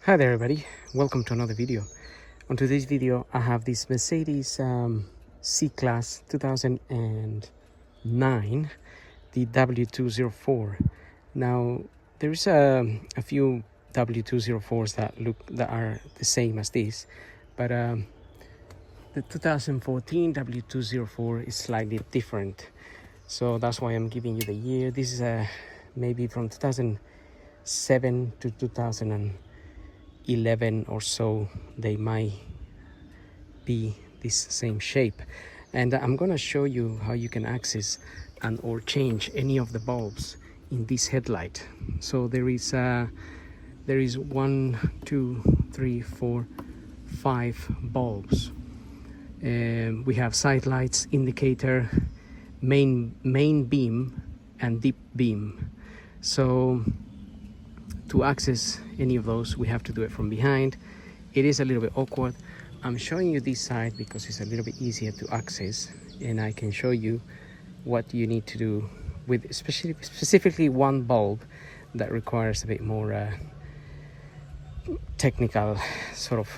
Hi there everybody, welcome to another video. On today's video I have this Mercedes C-Class 2009, the w204. Now there is a few w204s that are the same as this, but the 2014 w204 is slightly different, so that's why I'm giving you the year. This is maybe from 2007 to 2011 or so. They might be this same shape, and I'm gonna show you how you can access and or change any of the bulbs in this headlight. So there is 1, 2, 3, 4, 5 bulbs. We have side lights, indicator, main beam and deep beam. So to access any of those, we have to do it from behind. It is a little bit awkward. I'm showing you this side because it's a little bit easier to access, and I can show you what you need to do with specifically one bulb that requires a bit more technical sort of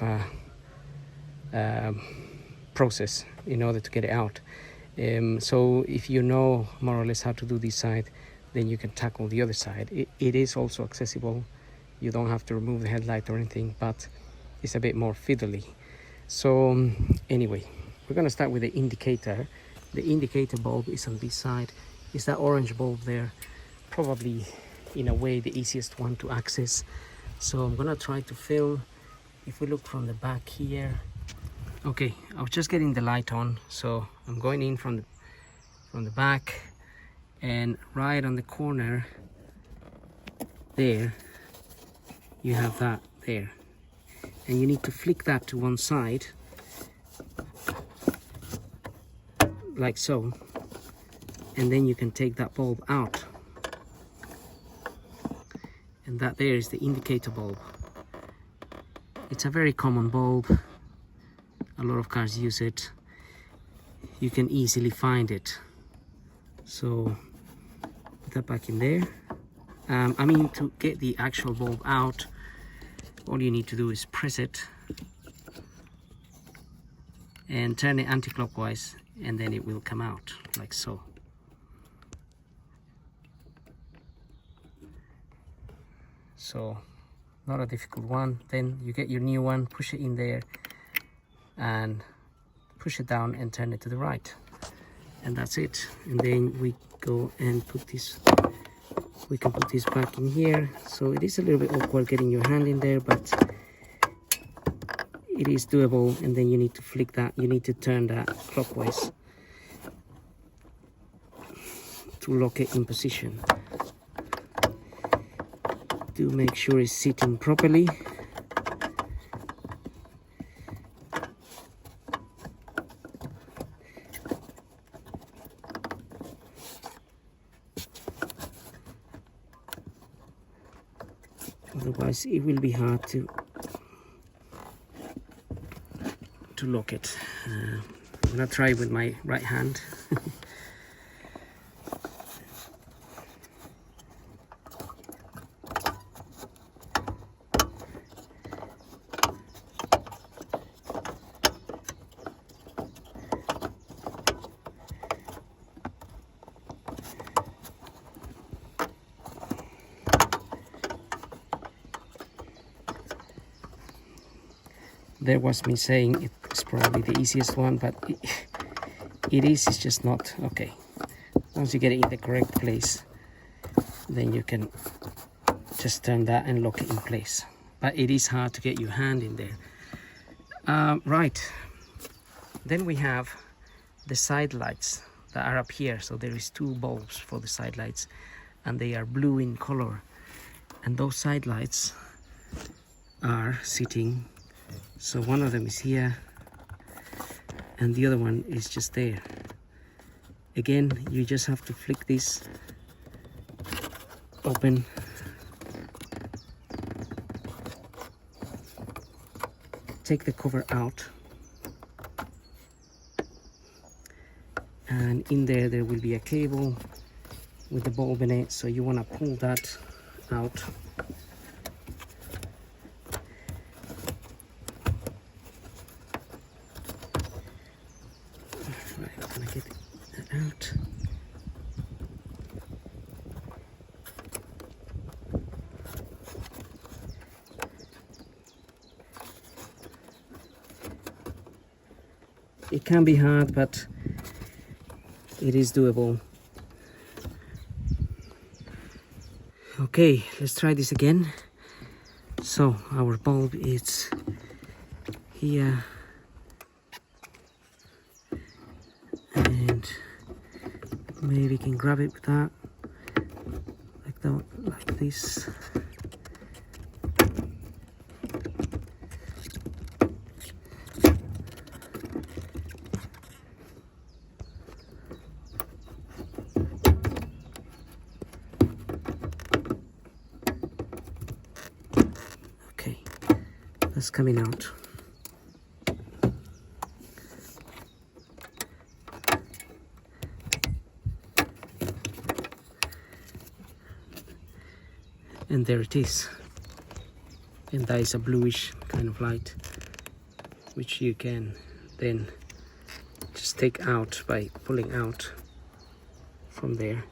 process in order to get it out. So if you know more or less how to do this side, then you can tackle the other side. It is also accessible. You don't have to remove the headlight or anything, but it's a bit more fiddly. So anyway, we're going to start with the indicator. The indicator bulb is on this side. It's that orange bulb there, probably in a way the easiest one to access. So I'm going to try to film. If we look from the back here, okay, I was just getting the light on, so I'm going in from the back, and right on the corner there you have that there, and you need to flick that to one side like so, and then you can take that bulb out, and that there is the indicator bulb. It's a very common bulb, a lot of cars use it. You can easily find it, so put that back in there. I mean, to get the actual bulb out, all you need to do is press it and turn it anti-clockwise, and then it will come out like so. So not a difficult one. Then you get your new one, push it in there and push it down and turn it to the right, and that's it. And then we go and put this, we can put this back in here. So it is a little bit awkward getting your hand in there, but it is doable. And then you need to flick that, you need to turn that clockwise to lock it in position. Do make sure it's sitting properly. Otherwise it will be hard to lock it. I'm gonna try with my right hand. There was me saying it's probably the easiest one, but it's just not. Okay, once you get it in the correct place, then you can just turn that and lock it in place, but it is hard to get your hand in there. Right, then we have the side lights that are up here. So there is 2 bulbs for the side lights, and they are blue in color, and those side lights are sitting. So one of them is here and the other one is just there. Again, you just have to flick this open, take the cover out, and in there will be a cable with the bulb in it. So you want to pull that out out. It can be hard, but it is doable. Okay, let's try this again. So our bulb is here, and maybe we can grab it with that, like this. Okay, that's coming out. And there it is. And that is a bluish kind of light, which you can then just take out by pulling out from there.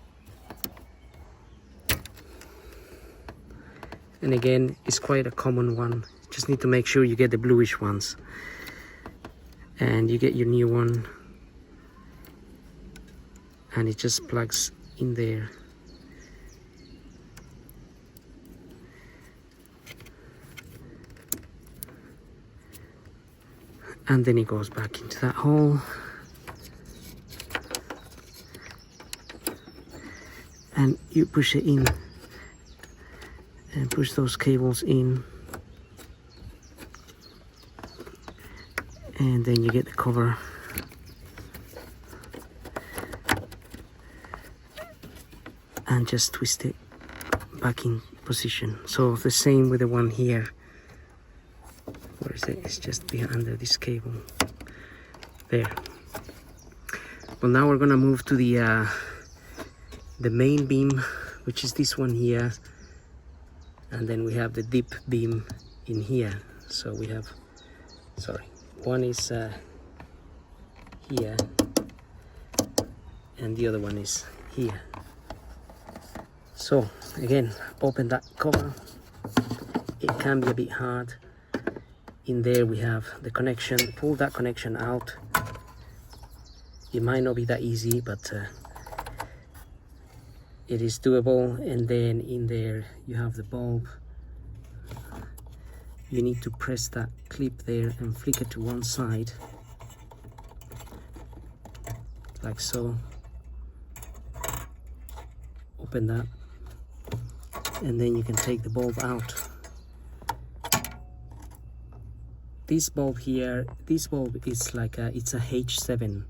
And again, it's quite a common one. Just need to make sure you get the bluish ones. And you get your new one. And it just plugs in there. And then it goes back into that hole. And you push it in and push those cables in. And then you get the cover. And just twist it back in position. So the same with the one here. Where is it? It's just behind under this cable. There. Well, now we're gonna move to the main beam, which is this one here, and then we have the dip beam in here. So we have, sorry, one is here, and the other one is here. So again, open that cover. It can be a bit hard. In there we have the connection. Pull that connection out. It might not be that easy, but it is doable. And then in there you have the bulb. You need to press that clip there and flick it to one side, like so. Open that, and then you can take the bulb out. This bulb here, this bulb is like it's a H7.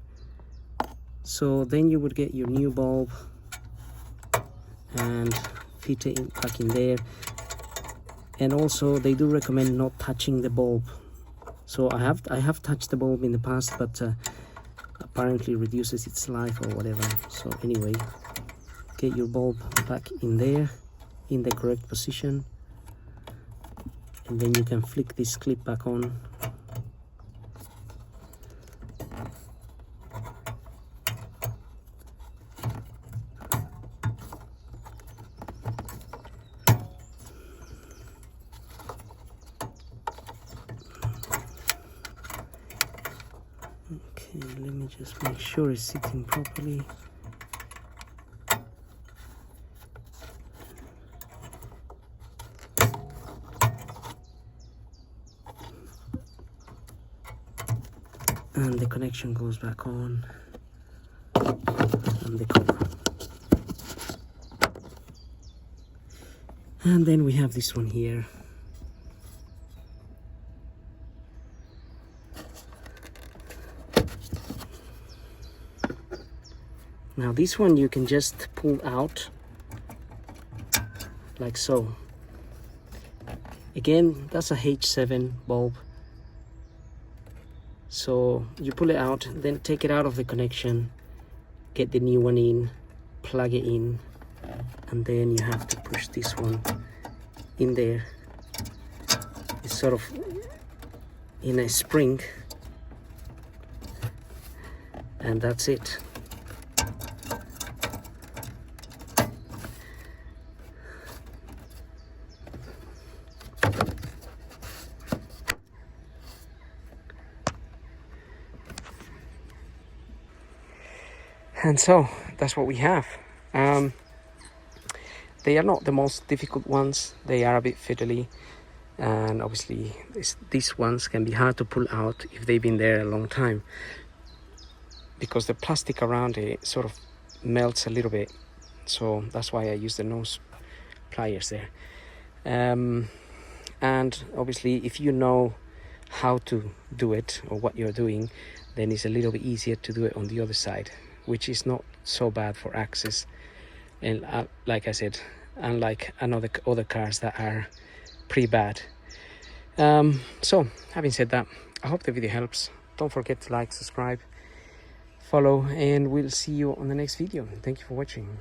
So then you would get your new bulb and fit it back in there. And also they do recommend not touching the bulb. So I have touched the bulb in the past, but apparently reduces its life or whatever. So anyway, get your bulb back in there in the correct position, and then you can flick this clip back on. Okay, let me just make sure it's sitting properly. And the connection goes back on, and the cover. And then we have this one here. Now this one you can just pull out like so. Again, that's a H7 bulb. So you pull it out, then take it out of the connection, get the new one in, plug it in, and then you have to push this one in there. It's sort of in a spring, and that's it. And so that's what we have. They are not the most difficult ones. They are a bit fiddly, and obviously these ones can be hard to pull out if they've been there a long time, because the plastic around it sort of melts a little bit. So that's why I use the nose pliers there. And obviously if you know how to do it or what you're doing, then it's a little bit easier to do it on the other side, which is not so bad for access. And like I said, unlike other cars that are pretty bad. So having said that, I hope the video helps. Don't forget to like, subscribe, follow, and we'll see you on the next video. Thank you for watching.